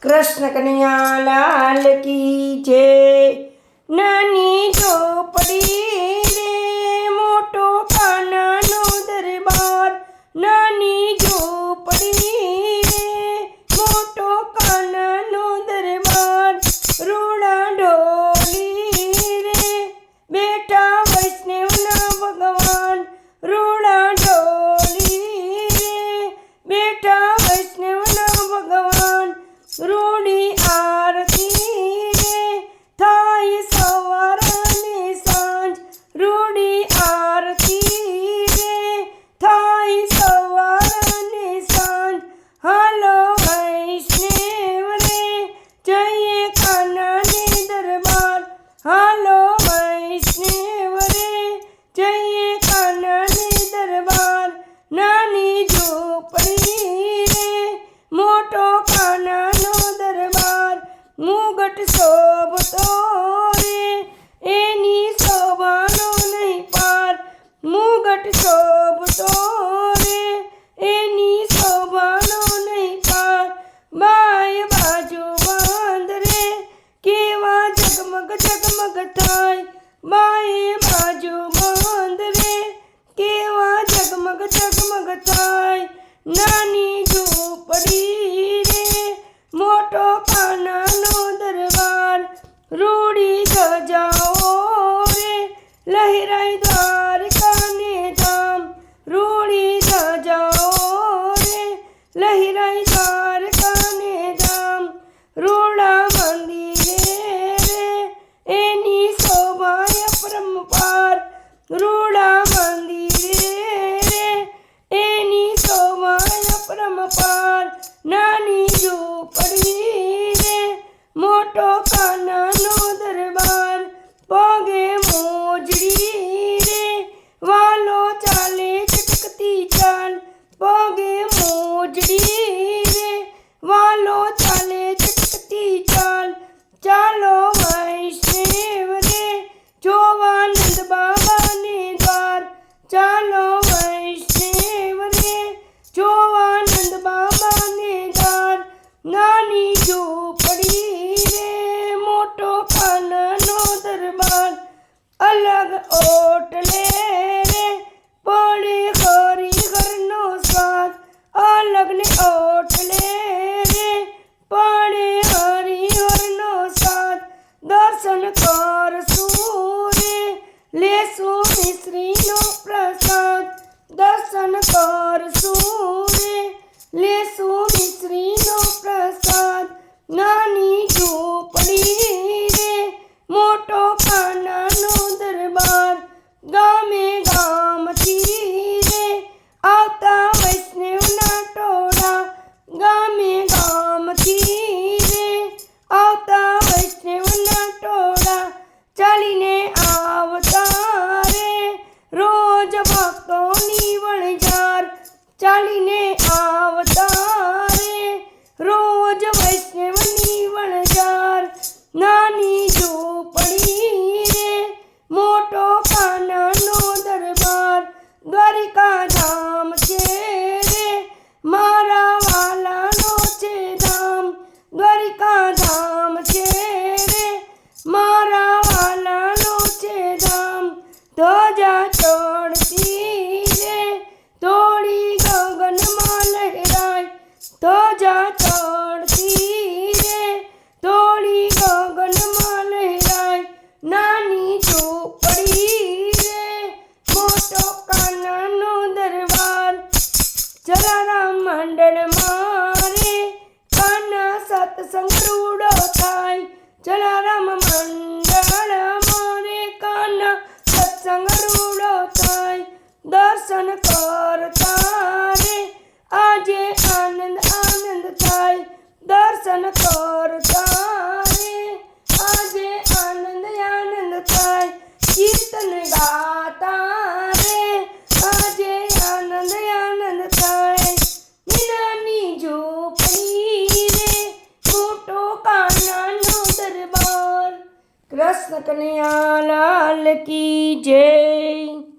कृष्ण कन्हैया लाल की जय। नानी झोपड़ी रे मोटो कानानो दरबार, नानी झोपड़ी रे मोटो कानानो दरबार। रूड़ा ढोली रे बेटा वैष्णव ना भगवान, रूड़ा ढोली रे बेटा वैष्णव ना भगवान। रूड़ी आरती रे थाय सवार ने सांझ, रूड़ी आरती रे थाय सवार ने सांझ। हालो वैष्णव रे जय कान्हा ने दरबार, हालो वैष्णव रे जय कान्हा ने दरबार। नानी झोपड़ी रे मोटो कान्हानो दरबार, मुगट शोभतो रे एनी शोभानो नहीं पार, मुगट शोभतो रे एनी शोभानो नहीं पार। बाय बाजू बांध रे केवा जगमग जगमग थाय, बाय बाजू बांध रे केवा जगमग जगमग थाय। नानी झोपड़ी रे मोटो कान्हानो दरबार, रूड़ी ध्वजाओ रे लहराई द्वारका ने धाम, रूड़ी ध्वजाओ रे लहराई द्वारका ने धाम। रूड़ा मंदिरे रे एनी शोभाय परम्पार, रूड़ा मंदिरे रे एनी शोभाय परम्पार। नानी झोपड़ी रे मोटो कान्हानो दरबार, पोगे मोजड़ी रे वालो चाले चटकती चाल, पोगे मोजड़ी रे वालो चाले चटकती चाल। चालो वैष्णव रे जोवानंद बाबा ने द्वार, चालो वैष्णव रे जोवानंद बाबा ने द्वार। नानी झोपड़ी रे मोटो कान्हानो दरबार, अलग ओटले रे पड़े हरी घरनो स्वाद, अलग ने ओटले रे पड़े हरी घरनो स्वाद। दर्शन कर सूरे लेसु मिश्रीनो प्रसाद, दर्शन कर सूरे लेसु मिश्रीनो प्रसाद। नानी झोपड़ी रे मोटो कान्हानो दरबार, गामे गामथी रे आवता वैष्णव ना टोळा, गामे गामथी रे आवता वैष्णव ना टोळा। चालीने आवता रे रोज भक्तोनी वणजार, चालीने आवता रे रोज वैष्णवनी वणजार। नानी झोपड़ी रे मोटो कान्हानो दरबार, द्वारिका धाम छे रे मारा वालानो छे धाम, द्वारिका धाम छे रे मारा वालानो छे धाम। ध्वजा चढ़ती रे तोड़ी गगनमा लहराय, ध्वजा चढ़ती रे तोड़ी गगनमा लहराय। नानी झोपड़ी रे मोटो कान्हानो दरबार, जलाराम मंडल मारे कान्हा सत्संग रूड़ो थाय, जलाराम मंडल मारे कान्हा सत्संग रूड़ो थाय। दर्शन करता रे आजे आनंद आनंद थाय, दर्शन करता रे आजे आनंद आनंद थाय। कीर्तन गाता रे आजे आनंद आनंद थाय। नानी झोपड़ी रे मोटो कान्हानो दरबार, कृष्ण कन्हैया लाल की जय।